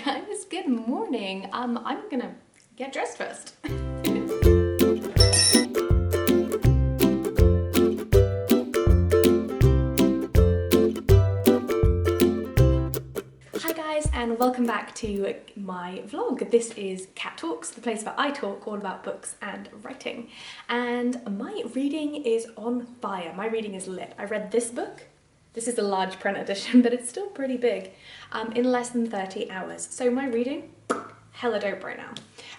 Guys, good morning. I'm gonna get dressed first. Hi guys, and welcome back to my vlog. This is Cat Talks, the place where I talk all about books and writing. And my reading is on fire. My reading is lit. I read this book. This is the large print edition, but it's still pretty big, in less than 30 hours. So my reading, hella dope right now.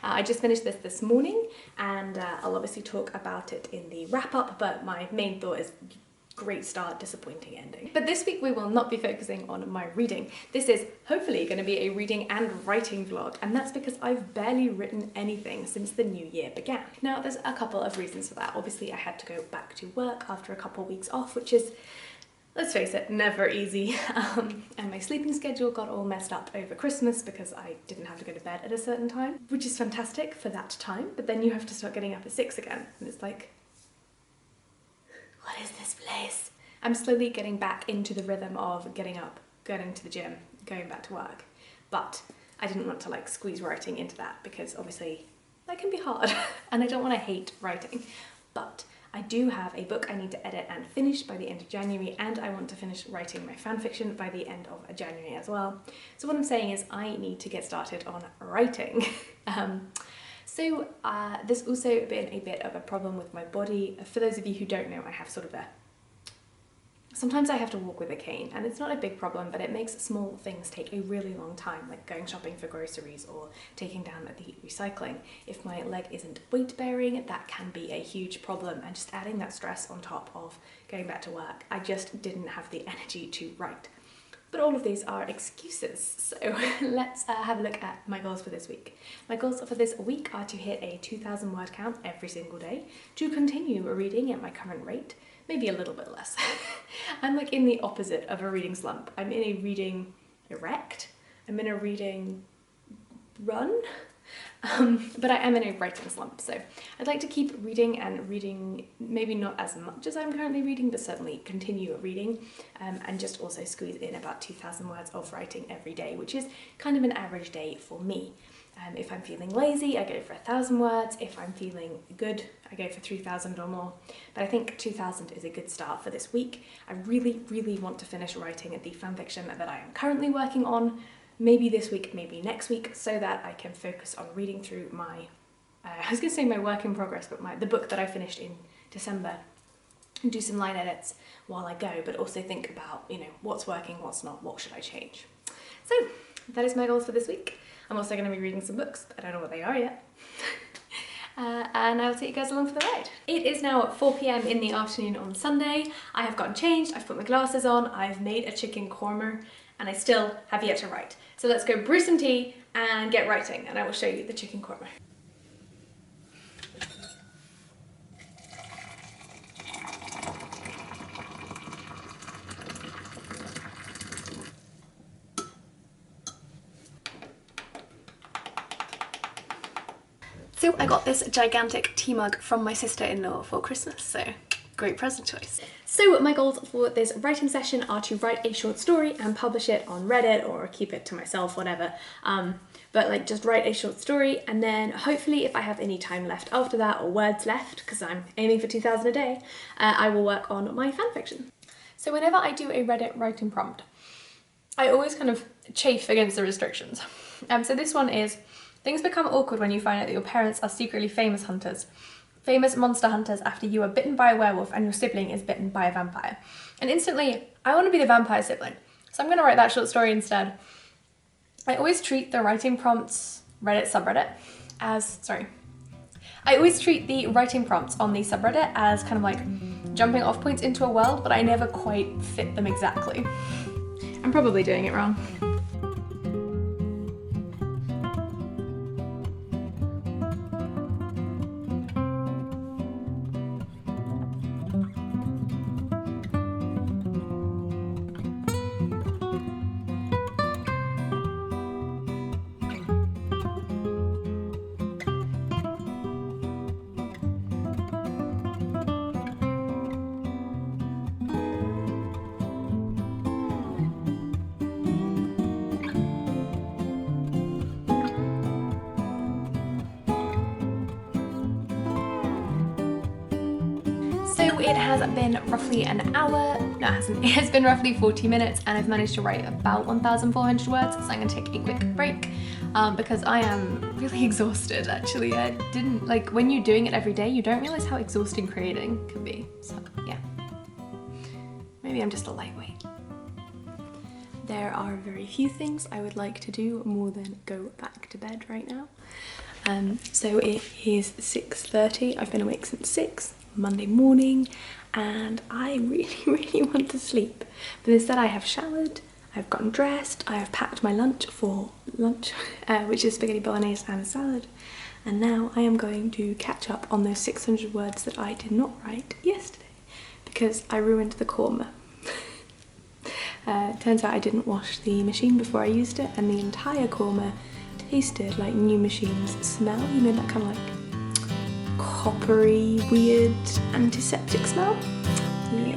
I just finished this morning, and I'll obviously talk about it in the wrap-up, but my main thought is great start, disappointing ending. But this week we will not be focusing on my reading. This is hopefully going to be a reading and writing vlog, and that's because I've barely written anything since the new year began. Now, there's a couple of reasons for that. Obviously, I had to go back to work after a couple of weeks off, which is, let's face it, never easy. And my sleeping schedule got all messed up over Christmas because I didn't have to go to bed at a certain time, which is fantastic for that time, but then you have to start getting up at 6 again, and it's like, what is this place? I'm slowly getting back into the rhythm of getting up, going to the gym, going back to work, but I didn't want to like squeeze writing into that because obviously that can be hard and I don't want to hate writing, but I do have a book I need to edit and finish by the end of January, and I want to finish writing my fanfiction by the end of January as well. So what I'm saying is I need to get started on writing. So there's also been a bit of a problem with my body. For those of you who don't know, I have sort of sometimes I have to walk with a cane, and it's not a big problem, but it makes small things take a really long time, like going shopping for groceries or taking down the recycling. If my leg isn't weight bearing, that can be a huge problem, and just adding that stress on top of going back to work, I just didn't have the energy to write. But all of these are excuses, so let's have a look at my goals for this week. My goals for this week are to hit a 2,000 word count every single day, to continue reading at my current rate, maybe a little bit less. I'm like in the opposite of a reading slump. I'm in a reading erect, I'm in a reading run, but I am in a writing slump, so I'd like to keep reading and reading, maybe not as much as I'm currently reading, but certainly continue reading, and just also squeeze in about 2,000 words of writing every day, which is kind of an average day for me. If I'm feeling lazy, I go for 1,000 words. If I'm feeling good, I go for 3,000 or more. But I think 2,000 is a good start for this week. I really, really want to finish writing the fanfiction that I am currently working on, maybe this week, maybe next week, so that I can focus on reading through my, I was going to say my work in progress, but the book that I finished in December, and do some line edits while I go, but also think about, you know, what's working, what's not, what should I change. So that is my goals for this week. I'm also going to be reading some books, but I don't know what they are yet. And I'll take you guys along for the ride. It is now at 4 p.m. in the afternoon on Sunday. I have gotten changed, I've put my glasses on, I've made a chicken korma, and I still have yet to write. So let's go brew some tea and get writing, and I will show you the chicken korma. So I got this gigantic tea mug from my sister-in-law for Christmas, so great present choice. So my goals for this writing session are to write a short story and publish it on Reddit or keep it to myself, whatever. But like just write a short story, and then hopefully if I have any time left after that or words left, because I'm aiming for 2,000 a day, I will work on my fanfiction. So whenever I do a Reddit writing prompt, I always kind of chafe against the restrictions. So this one is, things become awkward when you find out that your parents are secretly famous monster hunters after you are bitten by a werewolf and your sibling is bitten by a vampire. And instantly, I want to be the vampire sibling. So I'm going to write that short story instead. I always treat the writing prompts, Reddit subreddit, I always treat the writing prompts on the subreddit as kind of like jumping off points into a world, but I never quite fit them exactly. I'm probably doing it wrong. it has been roughly an hour, no it hasn't, it has been roughly 40 minutes and I've managed to write about 1,400 words, so I'm going to take a quick break because I am really exhausted actually. I didn't, like, when you're doing it every day you don't realise how exhausting creating can be, so yeah. Maybe I'm just a lightweight. There are very few things I would like to do more than go back to bed right now. So it is 6:30, I've been awake since 6, Monday morning, and I really want to sleep. But instead I have showered, I've gotten dressed, I have packed my lunch for lunch, which is spaghetti bolognese and a salad, and now I am going to catch up on those 600 words that I did not write yesterday, because I ruined the korma. Turns out I didn't wash the machine before I used it, and the entire korma tasted like new machines smell, you know, that kind of like coppery, weird antiseptic smell? Yeah.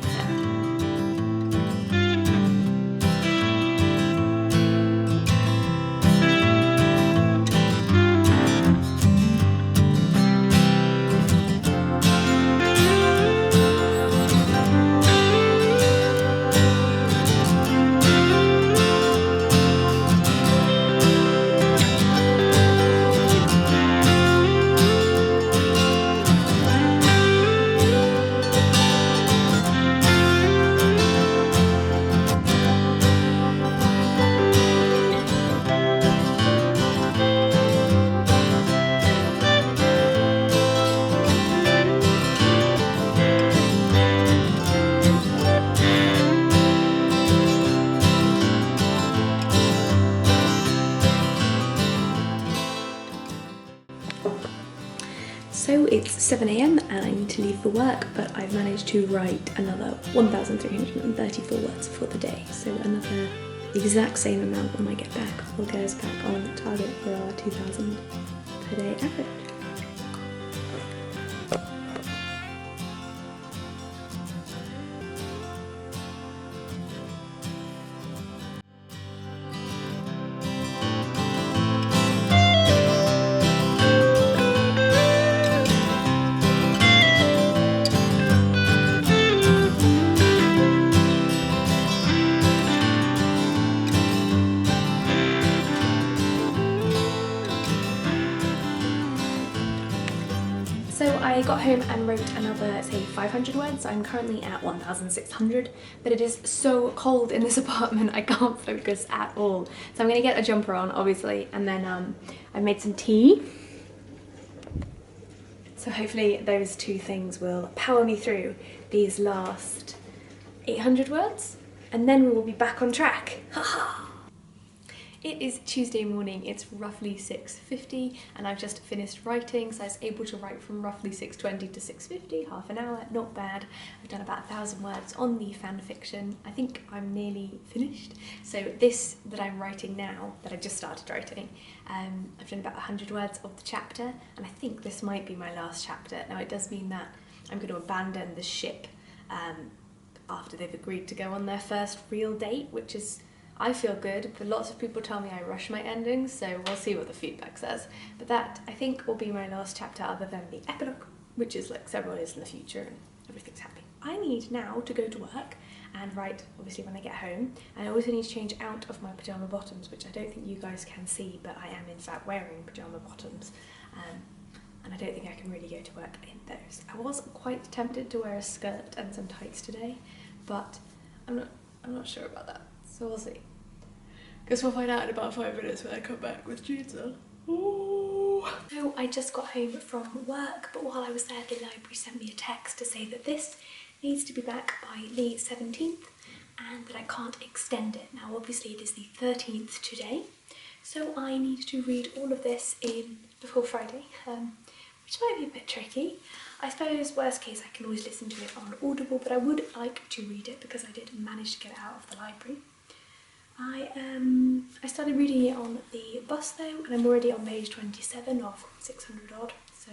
So it's 7 AM and I need to leave for work, but I've managed to write another 1,334 words for the day. So another exact same amount when I get back will get us back on target for our 2,000 per day average. I got home and wrote another, say, 500 words. I'm currently at 1,600, but it is so cold in this apartment I can't focus at all. So I'm gonna get a jumper on, obviously, and then I made some tea. So hopefully those two things will power me through these last 800 words, and then we will be back on track. It is Tuesday morning, it's roughly 6:50 and I've just finished writing, so I was able to write from roughly 6:20 to 6:50, half an hour, not bad. I've done about 1,000 words on the fan fiction. I think I'm nearly finished. So this that I'm writing now, that I just started writing, I've done about 100 words of the chapter, and I think this might be my last chapter. Now it does mean that I'm going to abandon the ship after they've agreed to go on their first real date, which is, I feel good, but lots of people tell me I rush my endings, so we'll see what the feedback says. But that, I think, will be my last chapter other than the epilogue, which is like several years in the future and everything's happy. I need now to go to work and write, obviously, when I get home, and I also need to change out of my pyjama bottoms, which I don't think you guys can see, but I am in fact wearing pyjama bottoms, and I don't think I can really go to work in those. I was quite tempted to wear a skirt and some tights today, but I'm not sure about that. So we'll see. Guess we'll find out in about 5 minutes when I come back with jeans on. Ooh. So I just got home from work, but while I was there, the library sent me a text to say that this needs to be back by the 17th and that I can't extend it. Now obviously it is the 13th today, so I need to read all of this in before Friday, which might be a bit tricky. I suppose worst case I can always listen to it on Audible, but I would like to read it because I did manage to get it out of the library. I started reading it on the bus though, and I'm already on page 27 of 600 odd, so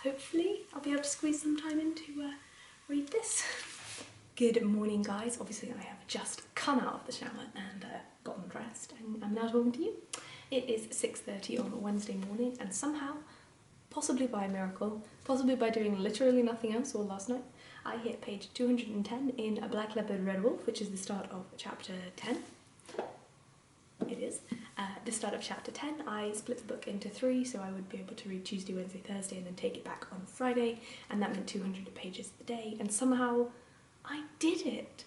hopefully I'll be able to squeeze some time in to read this. Good morning guys, obviously I have just come out of the shower and gotten dressed and I'm now talking to you. It is 6:30 on a Wednesday morning, and somehow, possibly by a miracle, possibly by doing literally nothing else all last night, I hit page 210 in A Black Leopard Red Wolf, which is the start of chapter 10. It is. The start of chapter 10, I split the book into 3, so I would be able to read Tuesday, Wednesday, Thursday, and then take it back on Friday, and that meant 200 pages a day, and somehow I did it.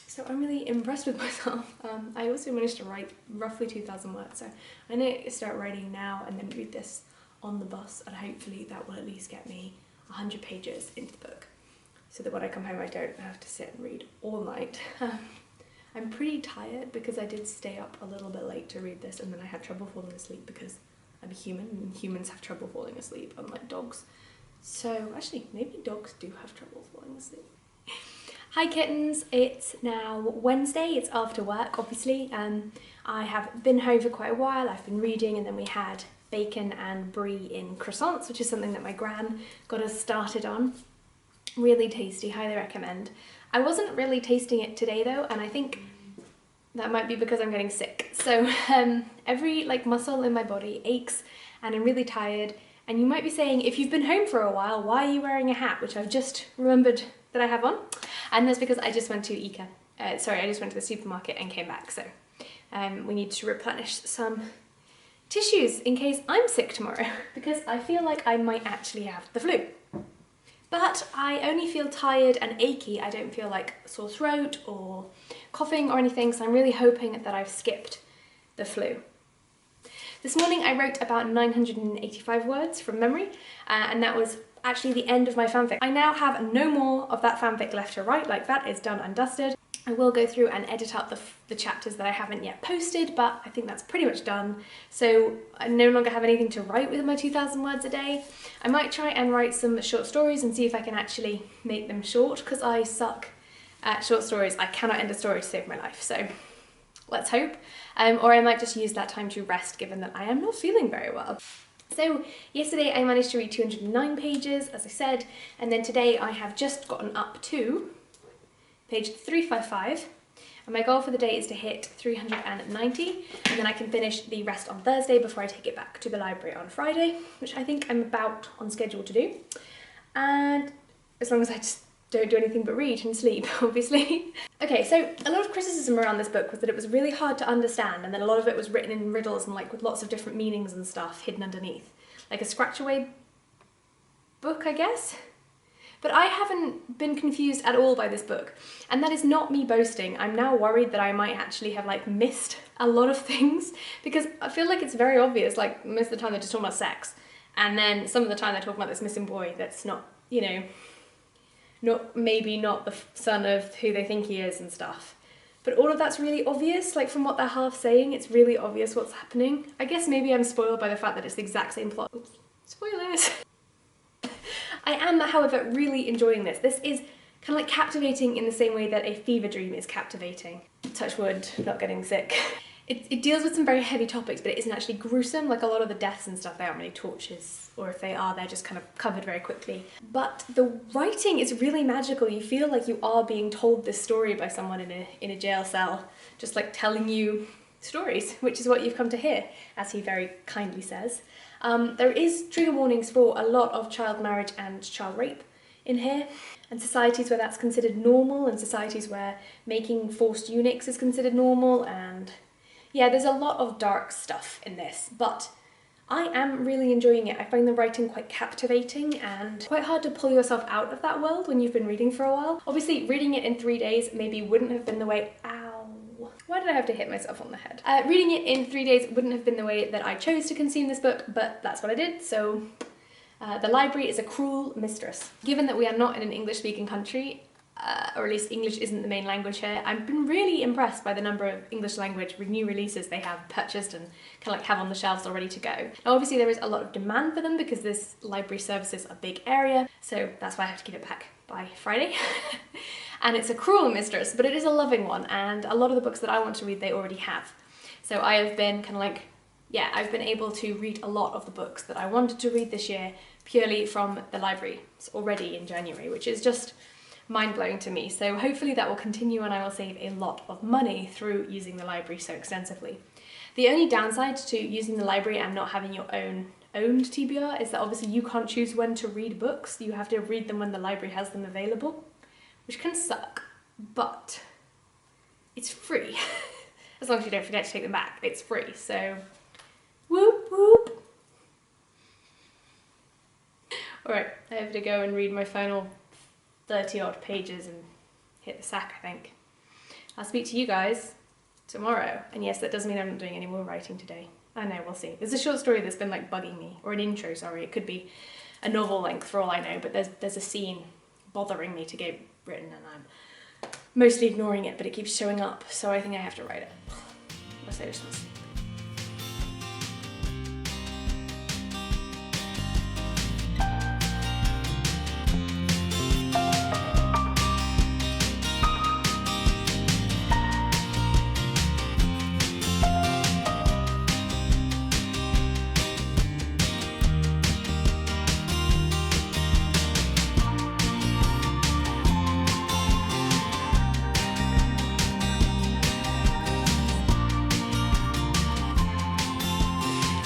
So I'm really impressed with myself. I also managed to write roughly 2,000 words, so I need to start writing now and then read this on the bus, and hopefully that will at least get me 100 pages into the book, so that when I come home I don't have to sit and read all night. I'm pretty tired because I did stay up a little bit late to read this, and then I had trouble falling asleep because I'm a human and humans have trouble falling asleep, unlike dogs. So actually, maybe dogs do have trouble falling asleep. Hi kittens, it's now Wednesday, it's after work obviously. I have been home for quite a while, I've been reading, and then we had bacon and brie in croissants, which is something that my gran got us started on. Really tasty, highly recommend. I wasn't really tasting it today though, and I think that might be because I'm getting sick. So every muscle in my body aches and I'm really tired. And you might be saying, if you've been home for a while, why are you wearing a hat? Which I've just remembered that I have on. And that's because I just went to I just went to the supermarket and came back. So we need to replenish some tissues in case I'm sick tomorrow, because I feel like I might actually have the flu. But I only feel tired and achy. I don't feel like sore throat or coughing or anything, so I'm really hoping that I've skipped the flu. This morning I wrote about 985 words from memory, and that was actually the end of my fanfic. I now have no more of that fanfic left to write, that is done and dusted. I will go through and edit out the chapters that I haven't yet posted, but I think that's pretty much done. So I no longer have anything to write with my 2,000 words a day. I might try and write some short stories and see if I can actually make them short, because I suck at short stories. I cannot end a story to save my life, so let's hope. Or I might just use that time to rest, given that I am not feeling very well. So yesterday I managed to read 209 pages, as I said, and then today I have just gotten up to page 355, and my goal for the day is to hit 390, and then I can finish the rest on Thursday before I take it back to the library on Friday, which I think I'm about on schedule to do. And as long as I just don't do anything but read and sleep, obviously. Okay, so a lot of criticism around this book was that it was really hard to understand, and then a lot of it was written in riddles and with lots of different meanings and stuff hidden underneath. Like a scratch away book, I guess? But I haven't been confused at all by this book, and that is not me boasting. I'm now worried that I might actually have missed a lot of things, because I feel like it's very obvious, most of the time they're just talking about sex, and then some of the time they're talking about this missing boy that's not, maybe not the son of who they think he is and stuff. But all of that's really obvious, from what they're half saying, it's really obvious what's happening. I guess maybe I'm spoiled by the fact that it's the exact same plot. Oops. Spoilers! I am, however, really enjoying this. This is kind of captivating in the same way that a fever dream is captivating. Touch wood, not getting sick. It deals with some very heavy topics, but it isn't actually gruesome. A lot of the deaths and stuff, they aren't really tortures, or if they are, they're just kind of covered very quickly. But the writing is really magical. You feel like you are being told this story by someone in a jail cell, just telling you stories, which is what you've come to hear, as he very kindly says. There is trigger warnings for a lot of child marriage and child rape in here, and societies where that's considered normal, and societies where making forced eunuchs is considered normal, and yeah, there's a lot of dark stuff in this, but I am really enjoying it. I find the writing quite captivating and quite hard to pull yourself out of that world when you've been reading for a while. Obviously, reading it in 3 days maybe wouldn't have been the way— ow! Why did I have to hit myself on the head? Reading it in 3 days wouldn't have been the way that I chose to consume this book, but that's what I did, so the library is a cruel mistress. Given that we are not in an English-speaking country, or at least English isn't the main language here, I've been really impressed by the number of English language new releases they have purchased and kind of have on the shelves all ready to go. Now obviously there is a lot of demand for them because this library services a big area, so that's why I have to get it back by Friday. And it's a cruel mistress, but it is a loving one, and a lot of the books that I want to read they already have. So I have been kind of I've been able to read a lot of the books that I wanted to read this year purely from the library. It's already in January, which is just mind-blowing to me. So hopefully that will continue and I will save a lot of money through using the library so extensively. The only downside to using the library and not having your own owned TBR is that obviously you can't choose when to read books. You have to read them when the library has them available, which can suck, but it's free. As long as you don't forget to take them back, it's free, so whoop whoop. Alright, I have to go and read my final 30 odd pages and hit the sack, I think. I'll speak to you guys tomorrow. And yes, that does mean I'm not doing any more writing today. I know, we'll see. There's a short story that's been like bugging me, or an intro, sorry. It could be a novel length for all I know, but there's a scene bothering me to get written and I'm mostly ignoring it, but it keeps showing up, so I think I have to write it. Unless I just want to sleep.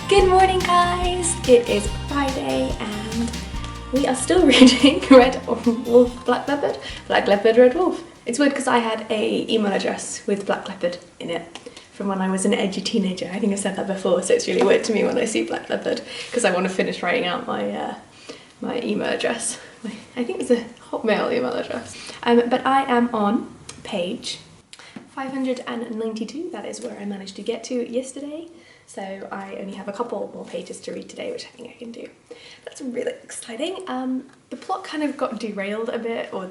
Good morning, guys! It is Friday and we are still reading Red Wolf, Black Leopard, Red Wolf. It's weird because I had an email address with Black Leopard in it from when I was an edgy teenager. I think I've said that before, so it's really weird to me when I see Black Leopard because I want to finish writing out my my email address. I think it's a Hotmail email address. But I am on page 592. That is where I managed to get to yesterday. So I only have a couple more pages to read today, which I think I can do. That's really exciting. The plot kind of got derailed a bit, or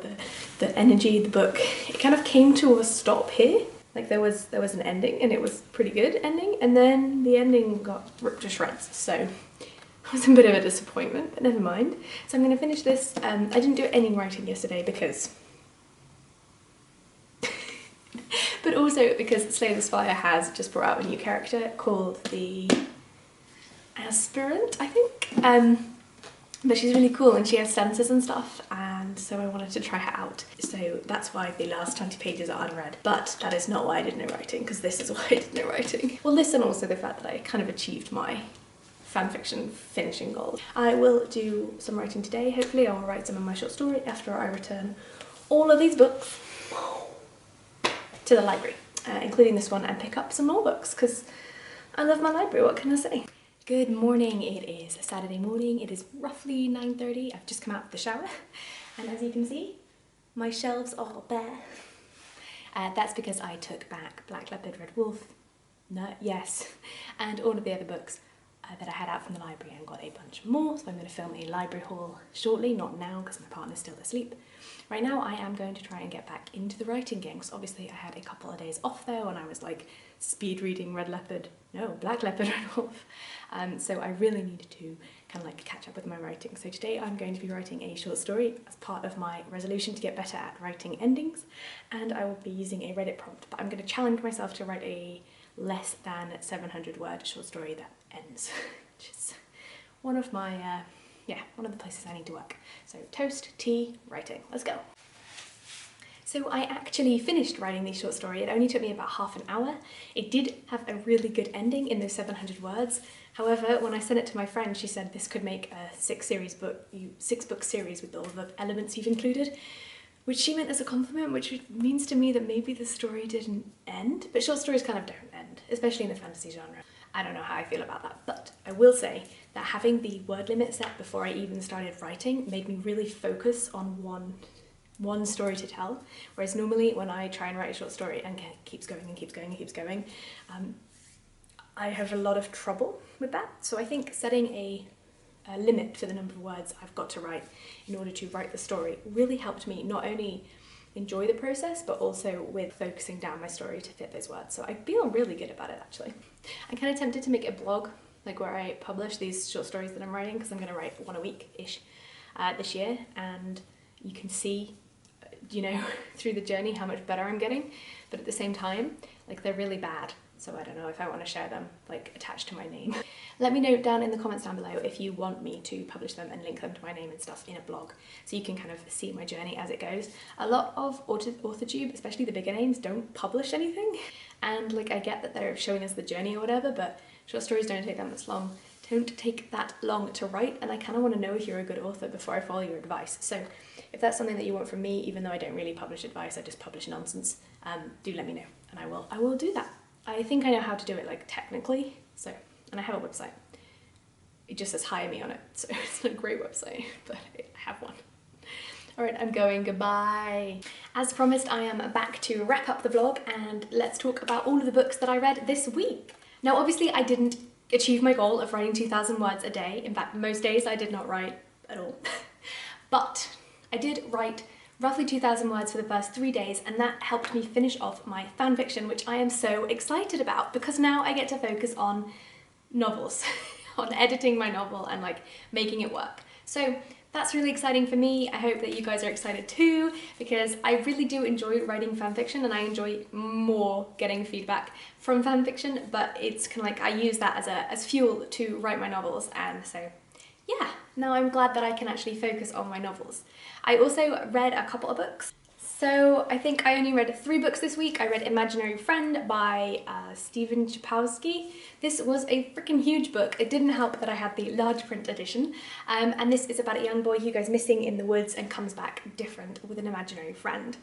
the energy, the book, it kind of came to a stop here. Like there was an ending and it was a pretty good ending, and then the ending got ripped to shreds. So it was a bit of a disappointment, but never mind. So I'm going to finish this. I didn't do any writing yesterday because but also because Slay the Spire has just brought out a new character called the Esperanto, I think. But she's really cool and she has senses and stuff, and so I wanted to try her out. So that's why the last 20 pages are unread. But that is not why I did no writing, because this is why I did no writing. Well, this and also the fact that I kind of achieved my fanfiction finishing goal. I will do some writing today. Hopefully I'll write some of my short story after I return all of these books to the library, including this one, and pick up some more books because I love my library, what can I say? Good morning, it is a Saturday morning, it is roughly 9:30, I've just come out of the shower, and as you can see, my shelves are bare. That's because I took back Black Leopard, Red Wolf, and all of the other books that I had out from the library, and got a bunch more, so I'm going to film a library haul shortly, not now because my partner's still asleep. Right now I am going to try and get back into the writing game, because obviously I had a couple of days off there when I was like speed reading Black Leopard, Red Wolf, so I really needed to kind of like catch up with my writing. So today I'm going to be writing a short story as part of my resolution to get better at writing endings, and I will be using a Reddit prompt, but I'm going to challenge myself to write a less than 700 word short story that ends, which is one of my one of the places I need to work. So toast, tea, writing, let's go. So I actually finished writing this short story. It only took me about half an hour. It did have a really good ending in those 700 words. However, when I sent it to my friend, she said this could make a 6-book series with all the elements you've included, which she meant as a compliment, which means to me that maybe the story didn't end. But short stories kind of don't end, especially in the fantasy genre. I don't know how I feel about that, but I will say that having the word limit set before I even started writing made me really focus on one story to tell, whereas normally when I try and write a short story and it keeps going and keeps going and keeps going, I have a lot of trouble with that. So I think setting a limit for the number of words I've got to write in order to write the story really helped me not only enjoy the process, but also with focusing down my story to fit those words. So I feel really good about it, actually. I'm kind of tempted to make a blog, like where I publish these short stories that I'm writing, because I'm going to write one a week-ish this year, and you can see, you know, through the journey how much better I'm getting, but at the same time, like, they're really bad. So I don't know if I want to share them, like, attached to my name. Let me know down in the comments down below if you want me to publish them and link them to my name and stuff in a blog, so you can kind of see my journey as it goes. A lot of Authortube, especially the bigger names, don't publish anything. And like, I get that they're showing us the journey or whatever, but short stories don't take that much long don't take that long to write, and I kind of want to know if you're a good author before I follow your advice. So if that's something that you want from me, even though I don't really publish advice, I just publish nonsense, do let me know, and I will do that. I think I know how to do it, like, technically, so, and I have a website. It just says hire me on it, so it's not a great website, but I have one. Alright, I'm going, goodbye. As promised, I am back to wrap up the vlog, and let's talk about all of the books that I read this week. Now, obviously, I didn't achieve my goal of writing 2,000 words a day. In fact, most days I did not write at all. But I did write roughly 2,000 words for the first 3 days, and that helped me finish off my fanfiction, which I am so excited about, because now I get to focus on novels, on editing my novel and like making it work. So that's really exciting for me. I hope that you guys are excited too, because I really do enjoy writing fanfiction, and I enjoy more getting feedback from fanfiction, but it's kind of like I use that as fuel to write my novels, and so yeah, now I'm glad that I can actually focus on my novels. I also read a couple of books. So I think I only read 3 books this week. I read Imaginary Friend by Stephen Chbosky. This was a freaking huge book. It didn't help that I had the large print edition. And this is about a young boy who goes missing in the woods and comes back different with an imaginary friend.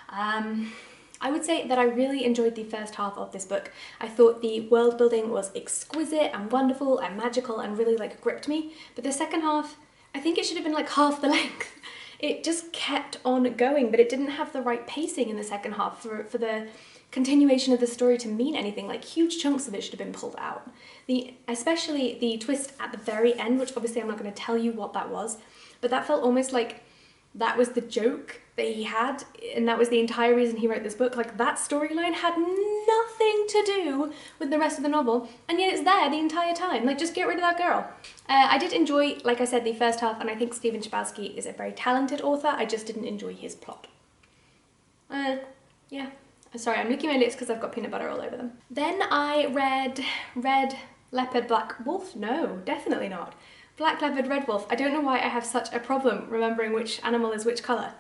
I would say that I really enjoyed the first half of this book. I thought the world building was exquisite and wonderful and magical and really like gripped me. But the second half, I think it should have been like half the length. It just kept on going, but it didn't have the right pacing in the second half for the continuation of the story to mean anything. Like, huge chunks of it should have been pulled out. Especially the twist at the very end, which obviously I'm not going to tell you what that was, but that felt almost like that was the joke that he had, and that was the entire reason he wrote this book. Like, that storyline had nothing to do with the rest of the novel, and yet it's there the entire time. Like, just get rid of that girl. I did enjoy, like I said, the first half, and I think Stephen Chbosky is a very talented author. I just didn't enjoy his plot. Yeah. Sorry, I'm licking my lips because I've got peanut butter all over them. Then I read Leopard Black Wolf? No, definitely not. Black Leopard Red Wolf. I don't know why I have such a problem remembering which animal is which colour.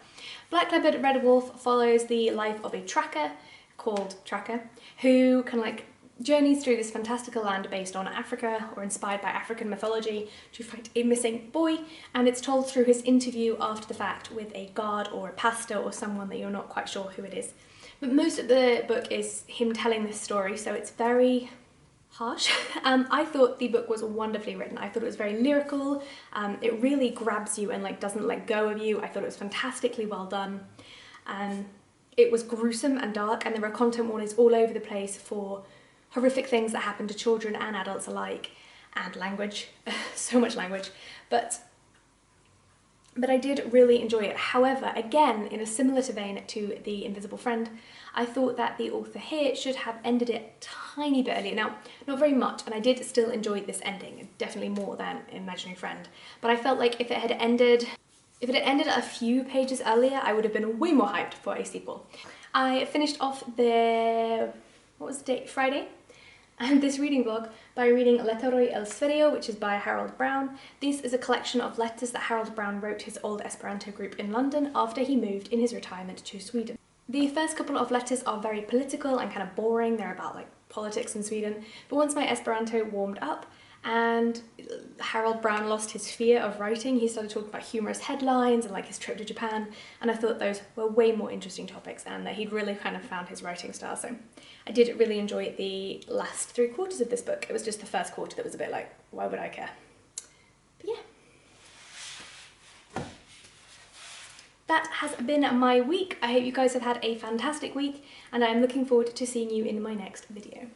Black Leopard Red Wolf follows the life of a tracker called Tracker, who can like journeys through this fantastical land based on Africa, or inspired by African mythology, to find a missing boy, and it's told through his interview after the fact with a guard or a pastor or someone that you're not quite sure who it is. But most of the book is him telling this story, so it's very harsh. I thought the book was wonderfully written. I thought it was very lyrical. It really grabs you and like doesn't let go of you. I thought it was fantastically well done. It was gruesome and dark, and there were content warnings all over the place for horrific things that happen to children and adults alike, and language, so much language, but I did really enjoy it. However, again, in a similar vein to The Invisible Friend, I thought that the author here should have ended it a tiny bit earlier. Now, not very much, and I did still enjoy this ending, definitely more than Imaginary Friend, but I felt like if it had ended a few pages earlier, I would have been way more hyped for a sequel. I finished off what was the date? Friday? And this reading vlog by reading Lettore el Sferio, which is by Harold Brown. This is a collection of letters that Harold Brown wrote to his old Esperanto group in London after he moved in his retirement to Sweden. The first couple of letters are very political and kind of boring. They're about like politics in Sweden. But once my Esperanto warmed up and Harold Brown lost his fear of writing, he started talking about humorous headlines and like his trip to Japan, and I thought those were way more interesting topics and that he'd really kind of found his writing style. So I did really enjoy the last 3/4 of this book. It was just the first quarter that was a bit like, why would I care? But yeah. That has been my week. I hope you guys have had a fantastic week, and I'm looking forward to seeing you in my next video.